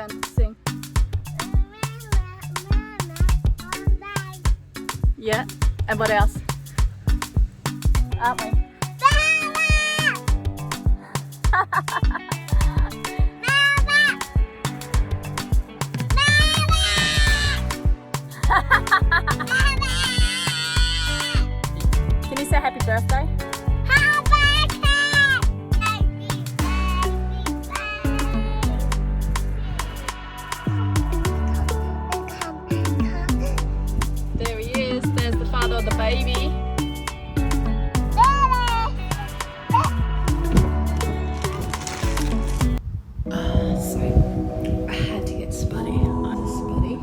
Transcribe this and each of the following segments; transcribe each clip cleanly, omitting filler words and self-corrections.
turn. Sing. Yeah. And what else? Aren't we? Can you say happy birthday? There he is. There's the father of the baby. So I had to get Spuddy. I'm Spuddy.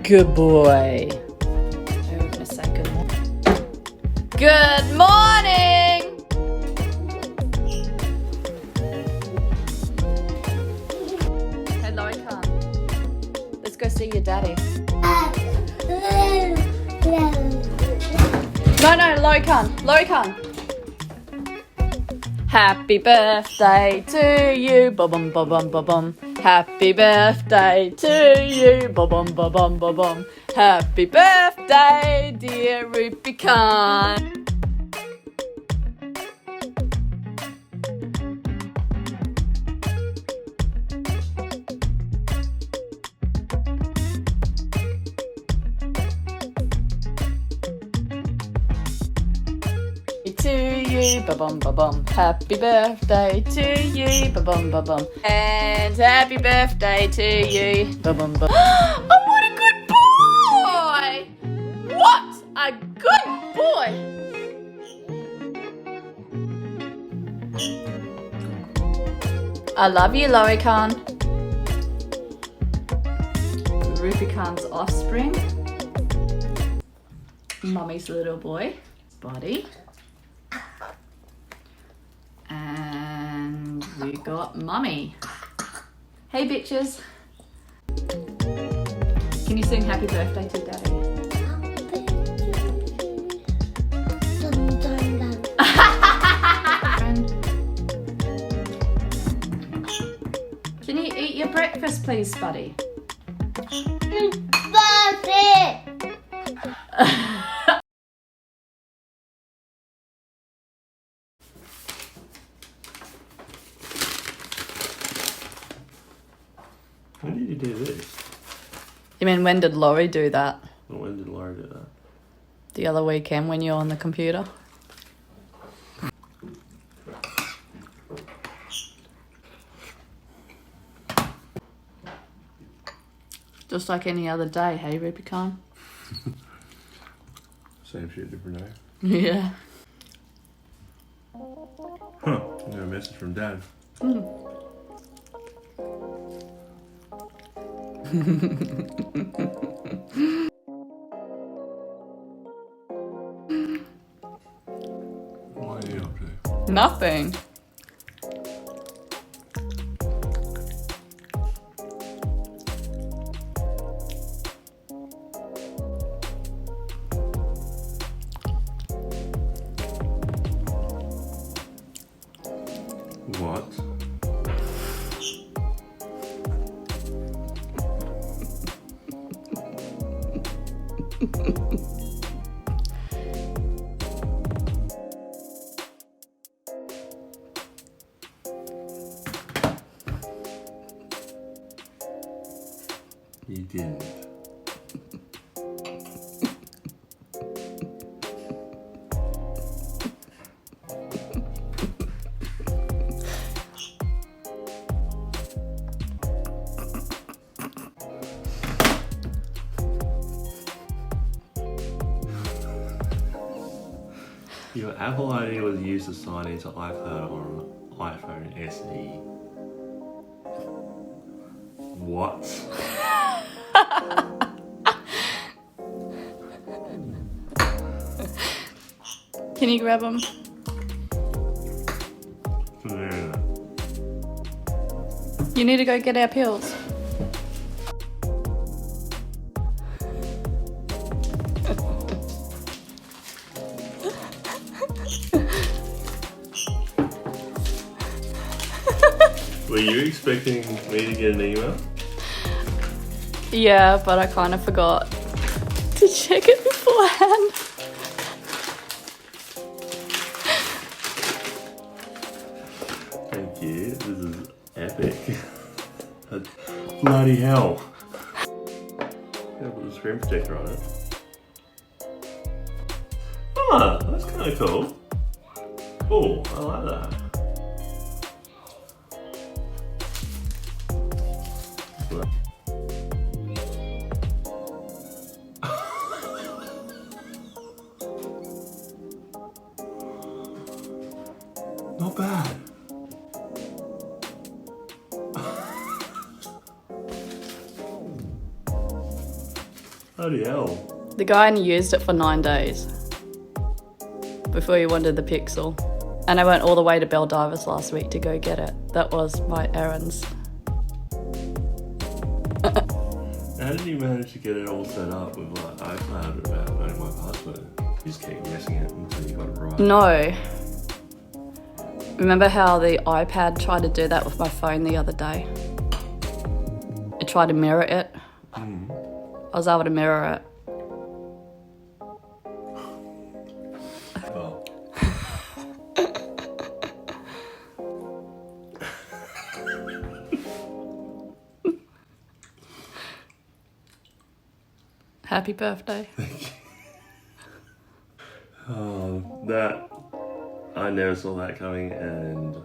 Good boy. We're going to say good morning. Good morning! Hello, Khan. Let's go see your daddy. No, Lokan. Lokan. Happy birthday to you. Ba-bum, ba-bum, ba-bum. Happy birthday to you. Ba-bum, ba-bum, ba-bum. Happy birthday, dear Rupi Khan. To you, ba-bum, ba-bum. Happy birthday to you, ba-bum, ba-bum. And happy birthday to you, ba-bum, ba-bum. Oh, what a good boy! What a good boy! I love you, Lowy Khan. Rupi Khan's offspring. Mummy's little boy, Spuddy. And we got Mummy. Hey bitches. Can you sing happy birthday to Daddy? Can you eat your breakfast please, Spuddy? When did you do this? You mean when did Laurie do that? Well, when did Laura do that? The other weekend when you were on the computer? Just like any other day, hey Rupi Khan? Same shit, different day. Yeah. Huh. I got a message from Dad. What are you up to? Nothing. You didn't. Your Apple ID was used to sign into iCloud on iPhone SE. What? Can you grab them? Yeah. You need to go get our pills. Were you expecting me to get an email? Yeah, but I kind of forgot to check it beforehand. Thank you. This is epic. Bloody hell. Yeah, put the screen protector on it. Ah, that's kind of cool. Oh, I like that. Not bad. Bloody hell. The guy only used it for 9 days before he wanted the Pixel. And I went all the way to Beldivis last week to go get it. That was my errands. How did you manage to get it all set up with like iCloud without knowing my password? You just keep guessing it until you got it right. No. Remember how the iPad tried to do that with my phone the other day? It tried to mirror it. Mm. I was able to mirror it. Oh. Happy birthday. Oh, that I never saw that coming, and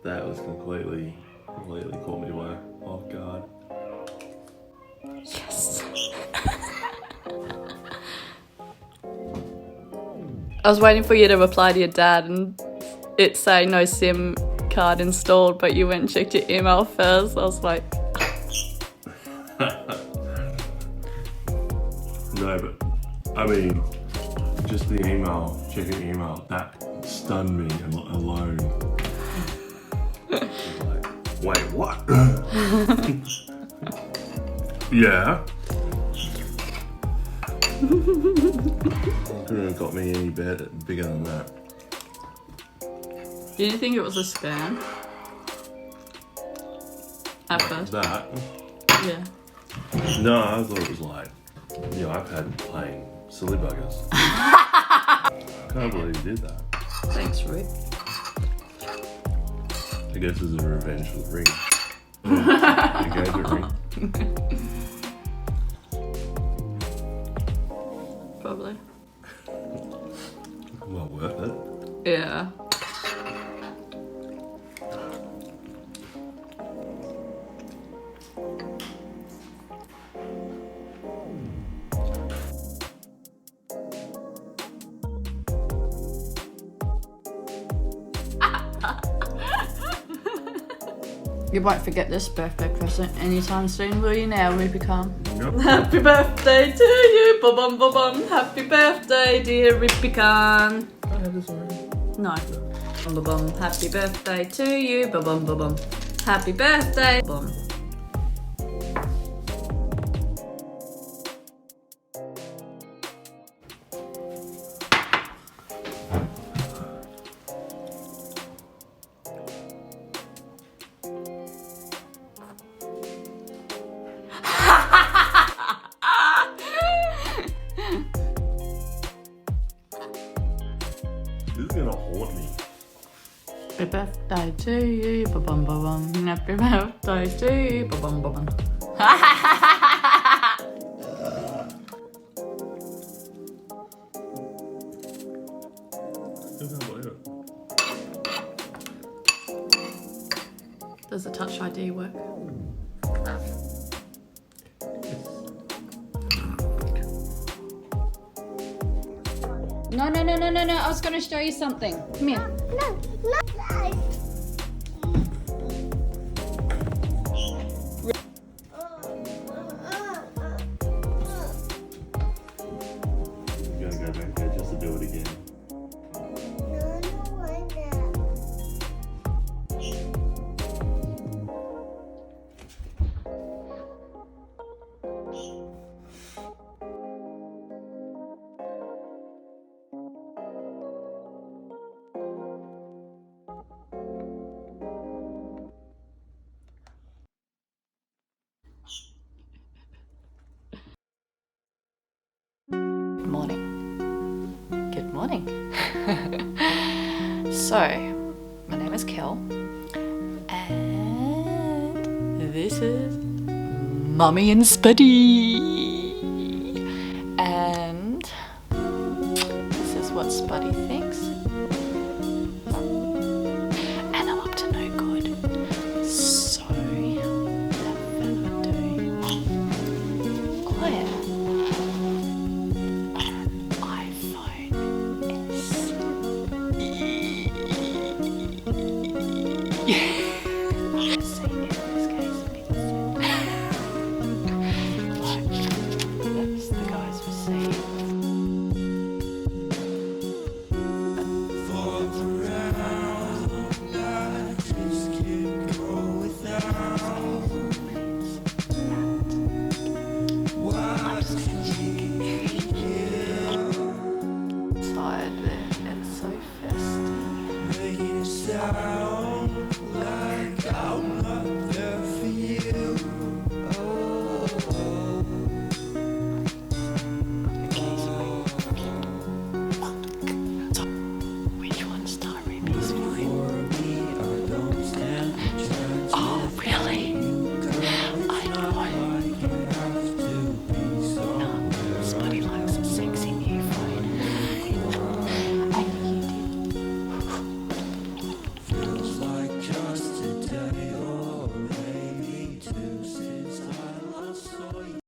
that was completely caught me by off guard. Yes. I was waiting for you to reply to your dad and it say no SIM card installed, but you went and checked your email first. I was like, No, but I mean, just the email, checking the email, that stunned me alone. I was like, wait, what? Yeah. Couldn't have got me any bigger than that. did you think it was a spam? At first? That? Yeah. No, I thought it was like your iPad playing silly buggers. Can't believe you did that. Thanks, Rick. I guess it's a revenge for the ring. Engagement ring. Probably. Well worth it. Yeah. You won't forget this birthday present anytime soon, will you now, Ripicon? Yep. Happy birthday to you, ba-bum, ba-bum. Happy birthday, dear Ripicon. I have this already. No. Ba-bum. Happy birthday to you, ba-bum, ba-bum. Happy birthday, ba-bum. Happy birthday to you, ba-bum ba-bum. Happy birthday to you, ba-bum ba-bum. Does the Touch ID work? No, no, no, no, no, no. I was going to show you something. Come here. No, no. You gotta go back there just to do it again. Good morning. Good morning. So, my name is Kel, and this is Mummynspuddie, and this is what Spuddy thinks